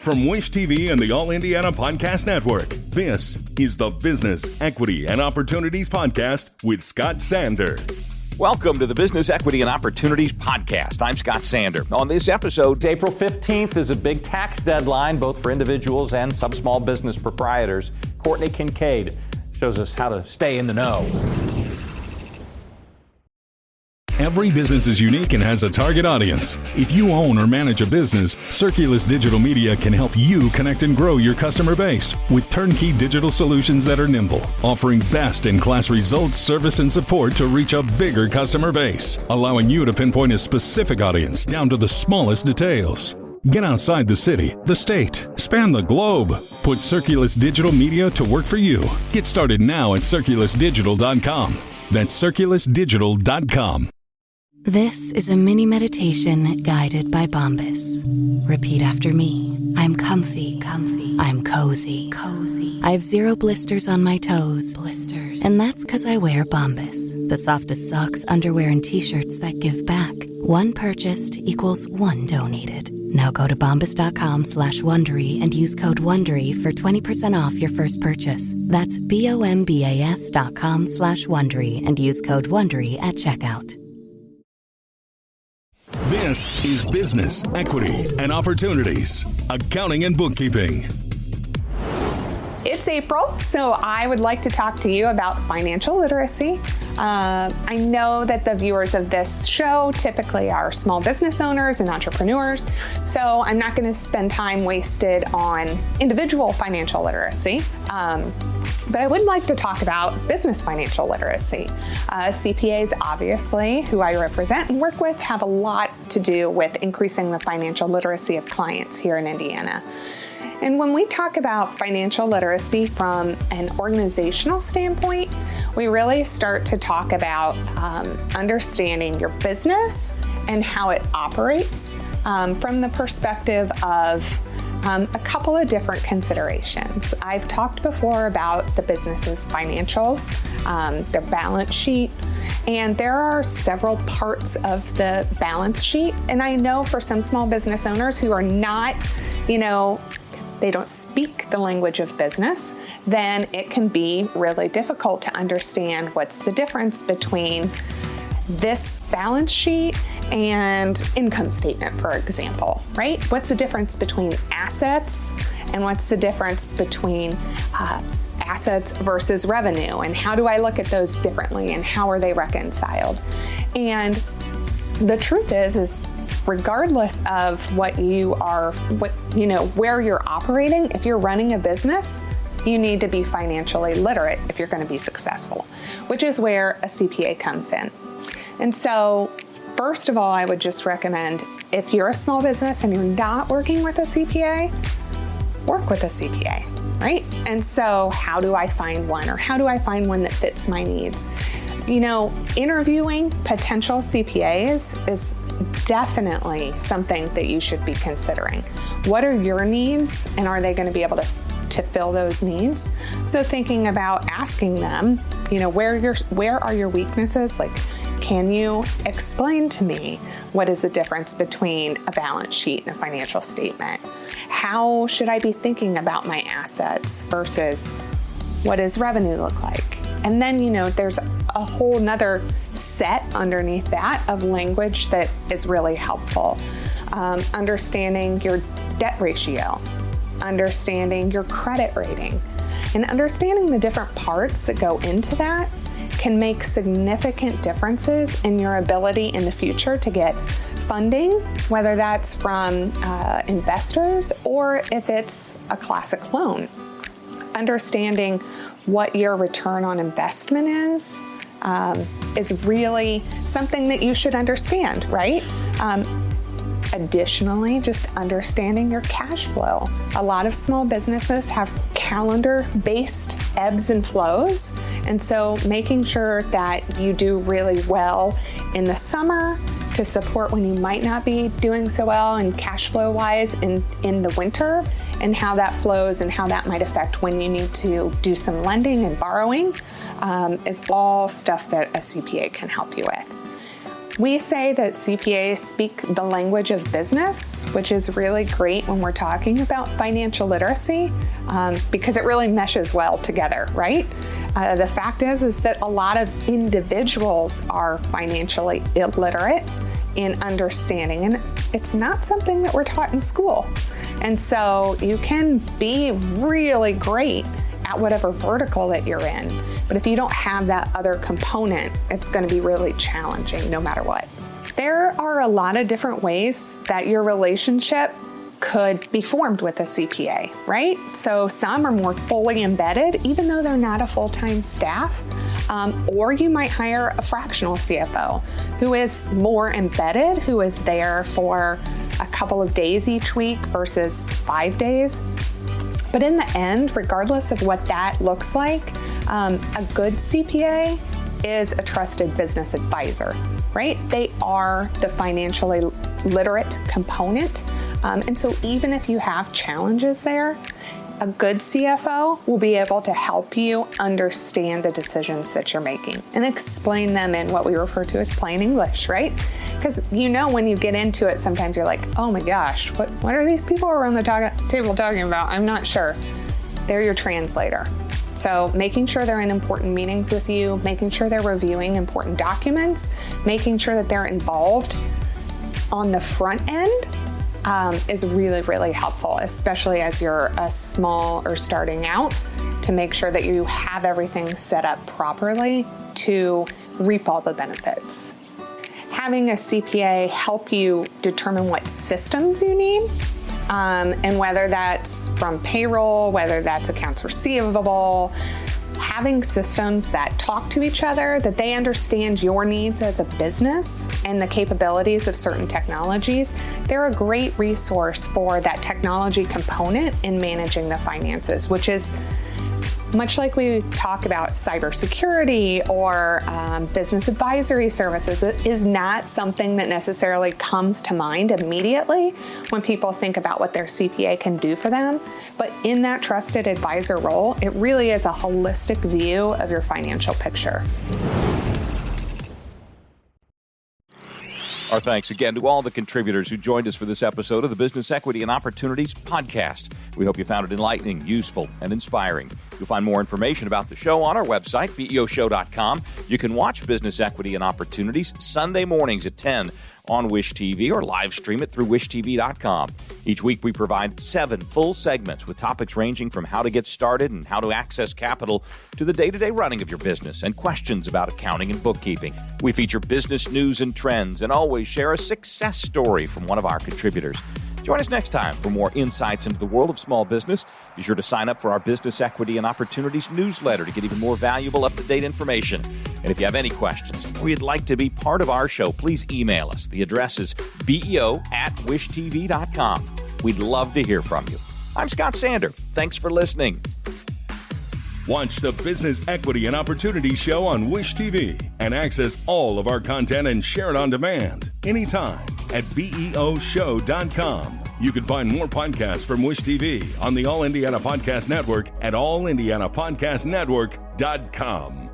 From Wish TV and the All Indiana Podcast Network, this is the Business, Equity, and Opportunities Podcast with Scott Sander. Welcome to the Business, Equity, and Opportunities Podcast. I'm Scott Sander. On this episode, April 15th is a big tax deadline, both for individuals and some small business proprietors. COURTNEY KINCAID shows us how to stay in the know. Every business is unique and has a target audience. If you own or manage a business, Circulus Digital Media can help you connect and grow your customer base with turnkey digital solutions that are nimble, offering best-in-class results, service, and support to reach a bigger customer base, allowing you to pinpoint a specific audience down to the smallest details. Get outside the city, the state, span the globe. Put Circulus Digital Media to work for you. Get started now at circulusdigital.com. That's circulusdigital.com. This is a mini meditation guided by Bombas. Repeat after me. I'm comfy. I'm cozy. I have 0 blisters on my toes. And that's because I wear Bombas, the softest socks, underwear, and t-shirts that give back. 1 purchased equals 1 donated. Now go to bombas.com/Wondery and use code Wondery for 20% off your first purchase. That's bombas.com/Wondery and use code Wondery at checkout. This is Business, Equity, and Opportunities, Accounting and Bookkeeping. It's April, so I would like to talk to you about financial literacy. I know that the viewers of this show typically are small business owners and entrepreneurs, so I'm not going to spend time wasted on individual financial literacy. But I would like to talk about business financial literacy. CPAs, obviously, who I represent and work with, have a lot to do with increasing the financial literacy of clients here in Indiana. And when we talk about financial literacy from an organizational standpoint, we really start to talk about understanding your business and how it operates from the perspective of a couple of different considerations. I've talked before about the business's financials, their balance sheet, and there are several parts of the balance sheet. And I know for some small business owners who are not, they don't speak the language of business, then it can be really difficult to understand what's the difference between this balance sheet and income statement, for example, right? What's the difference between assets and what's the difference between assets versus revenue? And how do I look at those differently and how are they reconciled? And the truth is regardless of where you're operating, if you're running a business, you need to be financially literate if you're going to be successful, which is where a CPA comes in. And so, first of all, I would just recommend if you're a small business and you're not working with a CPA, work with a CPA, right? And so how do I find one, or how do I find one that fits my needs? Interviewing potential CPAs is definitely something that you should be considering. What are your needs, and are they going to be able to fill those needs? So thinking about asking them, where are your weaknesses? Like, can you explain to me what is the difference between a balance sheet and a financial statement? How should I be thinking about my assets versus what does revenue look like? And then, there's a whole nother set underneath that of language that is really helpful. Understanding your debt ratio, understanding your credit rating, and understanding the different parts that go into that can make significant differences in your ability in the future to get funding, whether that's from investors or if it's a classic loan. Understanding what your return on investment is really something that you should understand, right? Additionally, just understanding your cash flow. A lot of small businesses have calendar-based ebbs and flows, and so making sure that you do really well in the summer to support when you might not be doing so well and cash flow-wise in the winter, and how that flows and how that might affect when you need to do some lending and borrowing is all stuff that a CPA can help you with. We say that CPAs speak the language of business, which is really great when we're talking about financial literacy because it really meshes well together, right? The fact is that a lot of individuals are financially illiterate in understanding, and it's not something that we're taught in school. And so you can be really great at whatever vertical that you're in, but if you don't have that other component, it's going to be really challenging no matter what. There are a lot of different ways that your relationship could be formed with a CPA, right? So some are more fully embedded, even though they're not a full-time staff, or you might hire a fractional CFO who is more embedded, who is there for a couple of days each week versus 5 days. But in the end, regardless of what that looks like, a good CPA is a trusted business advisor, right? They are the financially literate component. And so even if you have challenges there, a good CFO will be able to help you understand the decisions that you're making and explain them in what we refer to as plain English, right? Because when you get into it, sometimes you're like, oh my gosh, what are these people around the table talking about? I'm not sure. They're your translator. So making sure they're in important meetings with you, making sure they're reviewing important documents, making sure that they're involved on the front end is really, really helpful, especially as you're a small or starting out, to make sure that you have everything set up properly to reap all the benefits. Having a CPA help you determine what systems you need, and whether that's from payroll, whether that's accounts receivable, having systems that talk to each other, that they understand your needs as a business and the capabilities of certain technologies, they're a great resource for that technology component in managing the finances, which is much like we talk about cybersecurity or business advisory services. It is not something that necessarily comes to mind immediately when people think about what their CPA can do for them. But in that trusted advisor role, it really is a holistic view of your financial picture. Our thanks again to all the contributors who joined us for this episode of the Business Equity and Opportunities podcast. We hope you found it enlightening, useful, and inspiring. You'll find more information about the show on our website, BEOshow.com. You can watch Business Equity and Opportunities Sunday mornings at 10 on Wish TV or live stream it through wishtv.com. Each week we provide 7 full segments with topics ranging from how to get started and how to access capital to the day-to-day running of your business and questions about accounting and bookkeeping. We feature business news and trends and always share a success story from one of our contributors. Join us next time for more insights into the world of small business. Be sure to sign up for our Business Equity and Opportunities newsletter to get even more valuable, up-to-date information. And if you have any questions or you'd like to be part of our show, please email us. The address is beo@wishtv.com. We'd love to hear from you. I'm Scott Sander. Thanks for listening. Watch the Business Equity and Opportunity Show on Wish TV and access all of our content and share it on demand anytime at BEOshow.com. You can find more podcasts from Wish TV on the All Indiana Podcast Network at allindianapodcastnetwork.com.